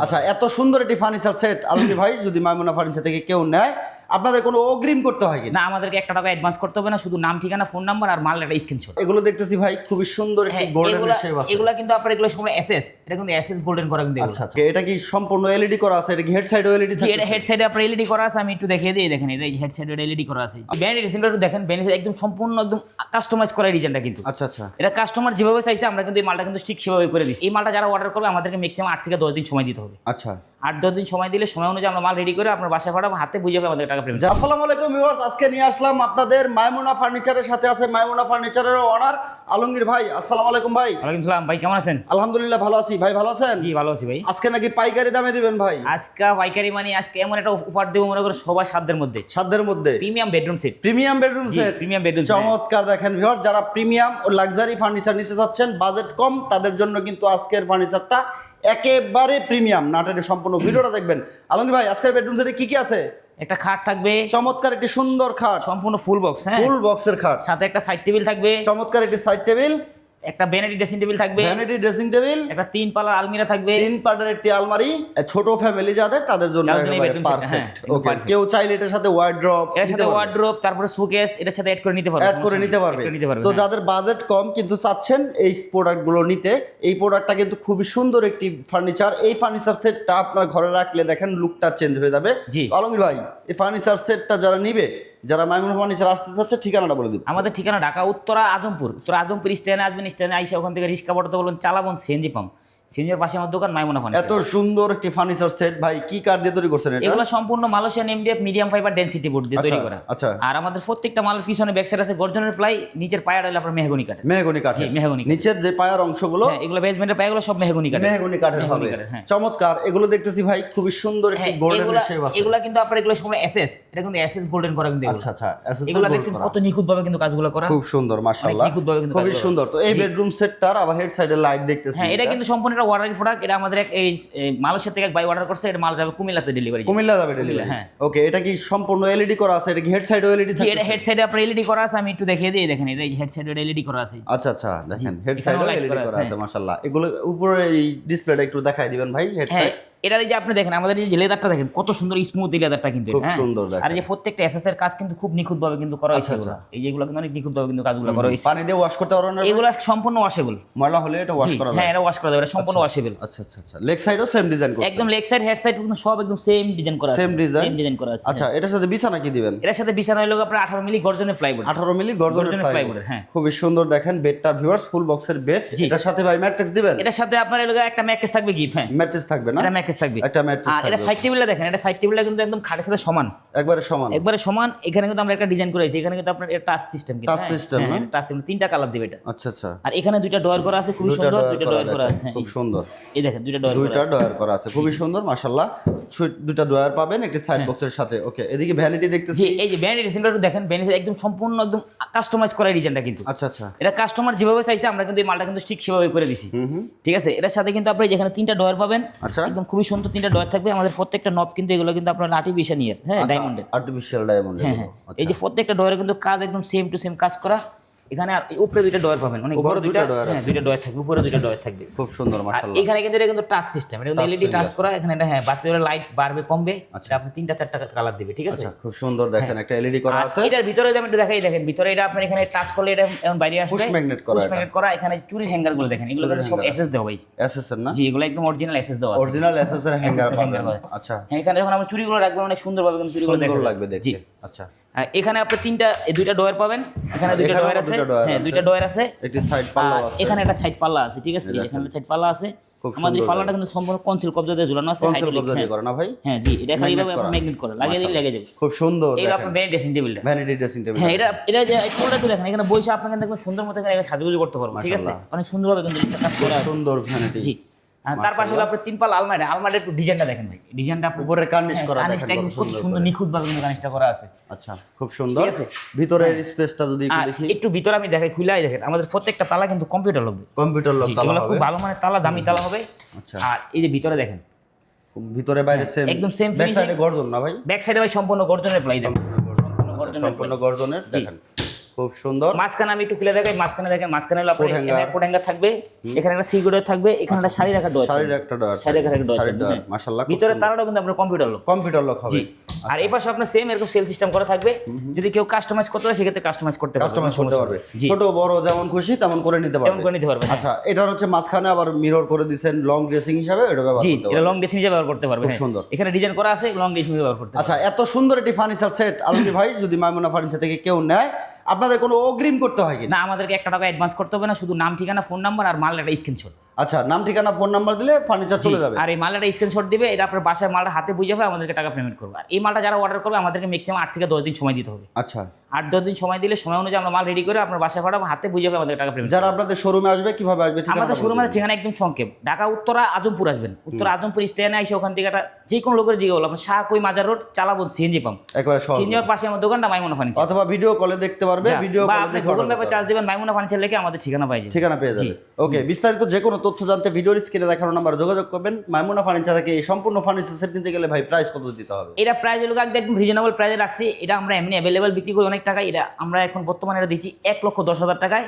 আচ্ছা, এত সুন্দর একটি ফার্নিচার সেট আলমগীর ভাই যদি মাইমুনা ফার্নিচার থেকে কেউ নেয়, আপনাদের কোনো অগ্রিম করতে হয় কি না, আমাদেরকে 1 টাকা অ্যাডভান্স করতে হবে না, শুধু নাম, ঠিকানা, ফোন নাম্বার আর মাল একটা স্ক্রিনশট। এগুলো দেখতেছি ভাই খুবই সুন্দর একটি গোল্ডেন শেপ আছে। এগুলা কিন্তু আপনার এগুলো সব এসএস, এটা কিন্তু এসএস গোল্ডেন করা কিন্তু। আচ্ছা আচ্ছা, এটা কি সম্পূর্ণ এলইডি করা আছে? এটা কি হেড সাইডও এলইডি জি, এটা হেড সাইডে আপনার এলইডি করা আছে। আমি একটু দেখিয়ে দিই, দেখেন এটা হেড সাইডে এলইডি করা আছে। ব্যান্ড রিসেন্টারটা দেখেন, ব্যান্ড একদম সম্পূর্ণ একদম কাস্টমাইজ করা ডিজাইনটা কিন্তু। আচ্ছা আচ্ছা, এটা কাস্টমার যেভাবে চাইছে আমরা কিন্তু এই মালটা কিন্তু ঠিক সেভাবে করে দিচ্ছি। এই মালটা যারা অর্ডার করবে আমাদেরকে ম্যাক্সিমাম 8 থেকে 10 দিন সময় দিতে হবে। আচ্ছা, 8-10 দিন সময় দিলে সময় অনুযায়ী আমরা মাল রেডি করে আপনার বাসায় পাঠাবো, হাতে বুঝে পাবে আমাদের টাকা পেমেন্ট। আসসালামু আলাইকুম ভিউয়ার্স, আজকে নিয়ে আসলাম আপনাদের মাইমুনা ফার্নিচারের সাথে আছে মাইমুনা ফার্নিচারের ওনার আলমগীর ভাই। আসসালামু আলাইকুম ভাই। ওয়ালাইকুম সালাম ভাই, কেমন আছেন? আলহামদুলিল্লাহ ভালো আছি ভাই, ভালো আছেন? জি ভালো আছি ভাই। আজকে নাকি পাইকারি দামে দিবেন ভাই? আজকে পাইকারি মানে আজকে এমন একটা উপহার দেবো মনে করো সবার সাধ্যের মধ্যে। সাধ্যের মধ্যে premium bedroom set. Premium bedroom set, premium bedroom চমৎকার। দেখেন ভিউয়ার্স, যারা প্রিমিয়াম ও লাক্সারি ফার্নিচার নিতে যাচ্ছেন, বাজেট কম, তাদের জন্য কিন্তু আজকের ফার্নিচারটা একেবারে প্রিমিয়াম। নাটের সম্পূর্ণ ভিডিওটা দেখবেন। আলমগীর ভাই, আজকের বেডরুম সেটে কি কি আছে? একটা খাট থাকবে, চমৎকার একটি সুন্দর খাট, সম্পূর্ণ ফুল বক্স। হ্যাঁ, ফুল বক্সের খাট, সাথে একটা সাইড টেবিল থাকবে, চমৎকার একটি সাইড টেবিল, একটা ভ্যানিটি ড্রেসিং টেবিল থাকবে, ভ্যানিটি ড্রেসিং টেবিল, একটা 3 পাল্লার আলমিরা থাকবে, 3 পার্টের একটি আলমারি। ছোট ফ্যামিলি যাদের, তাদের জন্য একেবারে পারফেক্ট। ওকে, কেউ চাইলে এটার সাথে ওয়ার্ড্রপ, এর সাথে ওয়ার্ড্রপ, তারপরে শোকেস এটার সাথে অ্যাড করে নিতে পারবে, অ্যাড করে নিতে পারবে। তো যাদের বাজেট কম কিন্তু চাচ্ছেন এই প্রোডাক্টগুলো নিতে, এই প্রোডাক্টটা কিন্তু খুবই সুন্দর একটি ফার্নিচার। এই ফার্নিচার সেটটা আপনার ঘরে রাখলে দেখেন লুকটা চেঞ্জ হয়ে যাবে। আলমগীর ভাই, এই ফার্নিচার সেটটা যারা নিবে, যারা মাইমুনা ফার্নিচার আসতে চাচ্ছে, ঠিকানাটা বলে দিন। আমাদের ঠিকানা ঢাকা উত্তরা আজমপুর। আজমপুর স্ট্যান্ডে আসবেন, স্ট্যান্ডে আইসা ওখান থেকে রিক্সা পড়তে বলবেন চালাবন সিএনজি পাম্প, সিএনজির পাশে আমার দোকান মাইমুনা ফার্নিচার। এত সুন্দর একটি ফার্নিচার সেট ভাই কি কাঠ দিয়ে তৈরি করছেন এটা? এগুলো সম্পূর্ণ Malaysian MDF medium fibre density board দিয়ে তৈরি করা। আচ্ছা, আর আমাদের প্রত্যেকটা মালের পিছনে ব্যাক সাইড আছে গর্জনের প্লাই, নিচের পায়া হলো আপনার মেহগনি কাঠ। মেহগনি কাঠ, মেহগনি। নিচের যে পায়ার অংশগুলো, এগুলো বেসমেন্টের পায়াগুলো সব মেহগনি কাঠ, মেহগনি কাঠের হবে। চমৎকার। এগুলো দেখতেছি ভাই খুবই সুন্দর একটি গোল্ডেন শেপ আছে। এগুলো কিন্তু আপনার এগুলো সব এসএস, এটা কিন্তু এসএস গোল্ডেন করা কিন্তু। আচ্ছা আচ্ছা, এগুলো দেখছেন কত নিখুঁত ভাবে কিন্তু কাজগুলো করা, খুব সুন্দর মাশাআল্লাহ, খুবই সুন্দর। তো এই বেডরুম সেটটার আবার হেড সাইডে লাইট দেখতেছি। হ্যাঁ, এটা কিন্তু সম্পূর্ণ একটা ওয়ারেন্টি প্রোডাক্ট। এটা আমাদের এই মালয়েশিয়া থেকে এক ভাই অর্ডার করছে, এটা মাল যাবে কুমিল্লাতে ডেলিভারি। কুমিল্লা যাবে ডেলিভারি? হ্যাঁ। ওকে, এটা কি সম্পূর্ণ এলইডি করা আছে? এটা কি হেড সাইডে এলইডি থাকে? এটা হেড সাইডে আপনার এলইডি করা আছে। আমি একটু দেখিয়ে দিই, দেখেন এটা হেড সাইডে এলইডি করা আছে। আচ্ছা আচ্ছা, দেখেন হেড সাইডে এলইডি করা আছে মাশাআল্লাহ। এগুলো উপরে এই ডিসপ্লেটা একটু দেখাই দিবেন ভাই। হেড সাইড এটা এই যে আপনি দেখেন আমাদের এই যে লেদারটা দেখেন কত সুন্দর স্মুথ এই লেদারটা কিন্তু। খুব সুন্দর। আর এই যে প্রত্যেকটা এসএস এর কাজ কিন্তু খুব নিখুঁত ভাবে কিন্তু করা হয়েছে। এই যেগুলো কিন্তু অনেক নিখুঁত ভাবে কিন্তু কাজগুলো করা হয়েছে। পানি দিয়ে ওয়াশ করতে পারবেন না? এগুলো সম্পূর্ণ ওয়াশেবল। ময়লা হলে এটা ওয়াশ করা যাবে? হ্যাঁ, এটা ওয়াশ করা যাবে, এটা সম্পূর্ণ ওয়াশেবল। আচ্ছা আচ্ছা আচ্ছা, লেগ সাইডও সেম ডিজাইন করা আছে? একদম লেগ সাইড হেড সাইড কিন্তু সব একদম সেম ডিজাইন করা আছে। সেম ডিজাইন করা আছে। আচ্ছা, এটার সাথে বিছানা কি দিবেন? এর সাথে বিছানা হলো আপনার 18 মিলি গর্জনের প্লাইবোর্ড। 18 মিলি গর্জনের প্লাইবোর্ড। হ্যাঁ, খুবই সুন্দর। দেখেন বেডটা ভিউয়ার্স ফুল বক্সের বেড। এটার সাথে ভাই ম্যাট্রেস দিবেন? এটার সাথে আপনার এর একটা ম্যাট্রেস থাকবে গিফট। হ্যাঁ, ম্যাট্রেস থাকবে না? এটা ম্যাট্রেস থাকবে, একটা ম্যাট্রেস আর এটা সাইড টেবিলটা দেখেন, এটা সাইড টেবিলটা কিন্তু একদম খাটের সাথে সমান, একবারে সমান, একবারে সমান। এখানে কিন্তু আমরা একটা ডিজাইন করেছি, এখানে কিন্তু আপনার টাচ সিস্টেম, টাচ সিস্টেম না? টাচ সিস্টেম, 3টা কালার দিবে এটা। আচ্ছা আচ্ছা। আর এখানে দুইটা ডয়ার করা আছে, খুব সুন্দর দুইটা ডয়ার করা আছে। খুব সুন্দর। এই দেখেন দুইটা ডয়ার করা আছে, খুবই সুন্দর মাশাআল্লাহ। দুইটা ডয়ার পাবেন একটি সাইড বক্সের সাথে। ওকে, এদিকে ভ্যানিটি দেখতেছি। জি, এই যে ভ্যানিটি সিম্বলটা দেখেন, ভ্যানিটি একদম সম্পূর্ণ একদম কাস্টমাইজ করা ডিজাইনটা কিন্তু। আচ্ছা আচ্ছা, এটা কাস্টমার যেভাবে চাইছে আমরা কিন্তু এই মালটা কিন্তু ঠিক সেভাবে করে দিছি। ঠিক আছে, এটার সাথে কিন্তু আপনি যেখানে 3টা ডয়ার পাবেন, একদম খুবই সুন্দর 3টা ডয়ার থাকবে। আমাদের প্রত্যেকটা নব কিন্তু এগুলো কিন্তু আপনার আর্টিফিশিয়াল ইয়ার, হ্যাঁ, ডায়মন্ডের, আর্টিফিশিয়াল ডায়মন্ড। হ্যাঁ, এই যে প্রত্যেকটা ডয়ারে কিন্তু কাজ একদম সেম টু সেম কাজ করা। এখানে আর উপরে দুইটা ডয়ার পাবেন, অনেক বড় দুইটা ডয়ার। হ্যাঁ, দুইটা ডয়ার থাকবে, উপরে দুইটা ডয়ার থাকবে। খুব সুন্দর মাশাআল্লাহ। এখানে কিন্তু এটা কিন্তু টাচ সিস্টেম, এটা এলইডি টাচ করা। এখানে এটা হ্যাঁ বাড়তে হলে লাইট বাড়বে কমবে, এটা আপনি 3টা 4টা কালার দিবে। ঠিক আছে, খুব সুন্দর। দেখেন একটা এলইডি করা আছে। এটার ভিতরে যেমন একটু দেখাই, দেখেন ভিতরে এটা আপনি এখানে টাচ করলে এটা এমন বাইরে আসবে, পুশ ম্যাগনেট করা। এখানে চুরি হ্যাঙ্গার গুলো দেখেন, এগুলো কিন্তু সব এসএস দেওয়া ভাই। এসএস এর না? জি, এগুলো একদম অরিজিনাল এসএস দেওয়া আছে। অরিজিনাল এসএস এর হ্যাঙ্গার পাবেন। আচ্ছা, হ্যাঁ, এখানে যখন আমরা চুরিগুলো রাখবো অনেক সুন্দরভাবে কিন্তু চুরিগুলো দেখতে লাগবে দেখতে। আচ্ছা, এখানে আপনি দুইটা ডয়ার পাবেন। এখানে দুইটা ডয়ার আছে, হ্যাঁ, দুইটা ডয়ার আছে। একটি সাইড পাল্লা আছে, এখানে একটা সাইড পাল্লা আছে। ঠিক আছে, এখানে সাইড পাল্লা আছে। আমাদের পাল্লাটা কিন্তু সম্পূর্ণ কনসিল কবজা দিয়ে ঝুলানো আছে, কনসিল কবজা দিয়ে করা না ভাই? হ্যাঁ জি, এটা খালি ভাবে আপনি ম্যাগনেট করে লাগিয়ে দিলে লেগে যাবে। খুব সুন্দর। এই আপনার ভ্যানিটি ড্রেসিং টেবিলটা, ভ্যানিটি ড্রেসিং টেবিল। হ্যাঁ, এটা যে ফুলটা একটু দেখেন, এখানে বসে আপনি কিন্তু একদম সুন্দর মতো এখানে সাজুগুজু করতে পারবেন। ঠিক আছে, অনেক সুন্দরভাবে কিন্তু এটা কাজ করা আছে। সুন্দর ভ্যানিটি। জি, তার পাশে হলো আপনার 3 পাল্লা আলমারি একটু ডিজাইনটা দেখেন ভাই, ডিজাইনটা উপরে কার্নিশ করা, কার্নিশটা একদম কত সুন্দর নিখুঁত ভাবে কিন্তু কার্নিশটা করা আছে। আচ্ছা, খুব সুন্দর। ঠিক আছে, ভিতরের স্পেসটা যদি একটু দেখি, একটু ভিতরে আমি দেখাই, খুলাই দেখেন আমাদের প্রত্যেকটা তালা কিন্তু কম্পিউটার লক, কম্পিউটার লক তালা হবে, খুব ভালো মানের তালা, দামি তালা হবে। আচ্ছা, আর এই যে ভিতরে দেখেন, ভিতরে বাইরে সেম, একদম সেম। ব্যাক সাইডে গর্জন না ভাই? ব্যাক সাইডে ভাই সম্পূর্ণ গর্জনের প্লাই দেন, সম্পূর্ণ গর্জনের। দেখেন খুব সুন্দর। মাঝখানে আমি একটু খুলে দেখাই, মাঝখানে দেখেন, মাঝখানে হলো আপনার কোট হ্যাঙ্গার থাকবে, এখানে একটা সিকিউর ডোর থাকবে, এখানে একটা শাড়ি রাখার ডোর, শাড়ি একটা ডোর, শাড়ি রাখার ডোর থাকবে। মাশাআল্লাহ। ভিতরে তারাটা কিন্তু আপনার কম্পিউটার লক হবে। আর এই পাশে আপনার সেম এরকম সেল সিস্টেম করা থাকবে, যদি কেউ কাস্টমাইজ করতে হয় সেক্ষেত্রে কাস্টমাইজ করতে পারবে, ছোট বড় যেমন খুশি তেমন করে নিতে পারবে। আচ্ছা, এটা হচ্ছে মাঝখানে আবার মিরর করে দিবেন লং ড্রেসিং হিসাবে, এটা ব্যবহার করতে পারবে। এটা লং ড্রেসিং হিসাবে ব্যবহার করতে পারবে। খুব সুন্দর। এখানে ডিজাইন করা আছে, লং ড্রেসিং ব্যবহার করতে পারবে। আচ্ছা, এত সুন্দর একটি ফার্নিচার সেট আলমগীর ভাই যদি মাইমুনা ফার্নিচার থেকে কেউ নেয়, আপনাদের কোনো অগ্রিম করতে হয় কি না? আমাদেরকে 1 টাকা অ্যাডভান্স করতে হবে না, শুধু নাম, ঠিকানা, ফোন নাম্বার আর মালের একটা স্ক্রিনশট। আচ্ছা, নাম, ঠিকানা, ফোন নাম্বার দিলে ফার্নিচার চলে যাবে। আর এই মালের একটা স্ক্রিনশট দিবে, এটা আপনার বাসায় মালটা হাতে বুঝে হবে, আমাদেরকে টাকা পেমেন্ট করবে। আর এই মালটা যারা অর্ডার করবে আমাদেরকে ম্যাক্সিমাম 8 থেকে 10 দিন সময় দিতে হবে। আচ্ছা, 8-10 দিন সময় দিলে সময় অনুযায়ী আমরা মাল রেডি করে আপনার বাসায় পাঠাবো, হাতে বুঝে হবে, আমাদের টাকা পেমেন্ট। যারা আপনাদের শোরুমে আসবে কিভাবে আসবে? আমাদের শোরুমে ঠিকানা একদম সংক্ষেপ, ঢাকা উত্তরা আজমপুর আসবেন, উত্তরা আজমপুর স্টেশনে এসে ওখান থেকে একটা যে কোনো লোকের জিজ্ঞাসা করলাম শাহ কই মাজার রোড চালাবো সিএনজি পাম্প, একবারে সহজ। সিএনজির পাশে আমার দোকানটা মাইমুনা ফার্নিচার, অথবা ভিডিও কলে দেখতে পারবে, ভিডিও কলে দেখে গুগল ম্যাপে চার্জ দিবেন, মাইমুনা ফার্নিচার লিখে আমাদের ঠিকানা পেয়ে যাবে, ঠিকানা পেয়ে যাবে। ওকে, বিস্তারিত যে কোনো তথ্য জানতে ভিডিওর স্ক্রিনে দেখানো নাম্বারে যোগাযোগ করবেন। মাইমুনা ফার্নিচার থেকে এই সম্পূর্ণ ফার্নিচার সেট নিতে গেলে ভাই প্রাইস কত দিতে হবে? এটা প্রাইস হলো একদম রিজনেবল প্রাইসে রাখছি, এটা আমরা এমনি অ্যাভেলেবল বিক্রি করি অনেক টাকা, এটা আমরা এখন বর্তমানে এটা দিচ্ছি 1,10,000 টাকায়।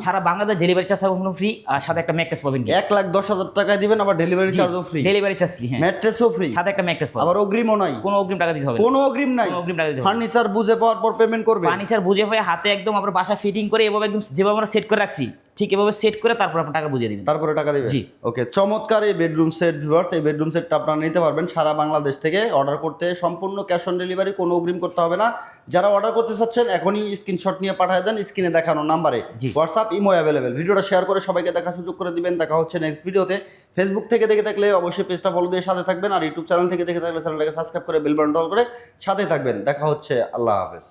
সারা বাংলাদেশ ডেলিভারি চার্জ সম্পূর্ণ ফ্রি, আর সাথে একটা ম্যাট্রেস পাবেন। 1,10,000 টাকায় দিবেন, আবার ডেলিভারি চার্জও ফ্রি। ডেলিভারি চার্জ ফ্রি, হ্যাঁ, ম্যাট্রেসও ফ্রি, সাথে একটা ম্যাট্রেস পাবেন। আবার অগ্রিমও নাই, কোনো অগ্রিম টাকা দিতে হবে না, কোনো অগ্রিম নাই, কোনো অগ্রিম টাকা দিতে হবে না। ফার্নিচার বুঝে পাওয়ার পর পেমেন্ট করবে। ফার্নিচার বুঝে পাওয়া হাতে একদম আপনার বাসা ফিটিং করে এভাবে একদম যেভাবে আমরা সেট করে রাখছি ঠিক এভাবে সেট করে তারপর আপনার টাকা বুঝিয়ে দিবেন, তারপরে টাকা দিবেন। ওকে, চমৎকার এই বেডরুম সেট ভিউয়ার্স, এই বেডরুম সেটটা আপনারা নিতে পারবেন সারা বাংলাদেশ থেকে। অর্ডার করতে সম্পূর্ণ ক্যাশ অন ডেলিভারি, কোনো অগ্রিম করতে হবে না। যারা অর্ডার করতে চাচ্ছেন এখনই স্ক্রিনশট নিয়ে পাঠিয়ে দেন স্ক্রিনে দেখানো নাম্বারে। WhatsApp, imo available. ভিডিওটা শেয়ার করে সবাইকে দেখার সুযোগ করে দিবেন। দেখা হচ্ছে নেক্সট ভিডিওতে। ফেসবুক থেকে দেখে থাকলে অবশ্যই পেজটা ফলো দিয়ে সাথে থাকবেন, আর ইউটিউব চ্যানেল থেকে দেখে থাকলে চ্যানেলটাকে সাবস্ক্রাইব করে বেল বাটন অল করে সাথে থাকবেন। দেখা হচ্ছে, আল্লাহ হাফেজ।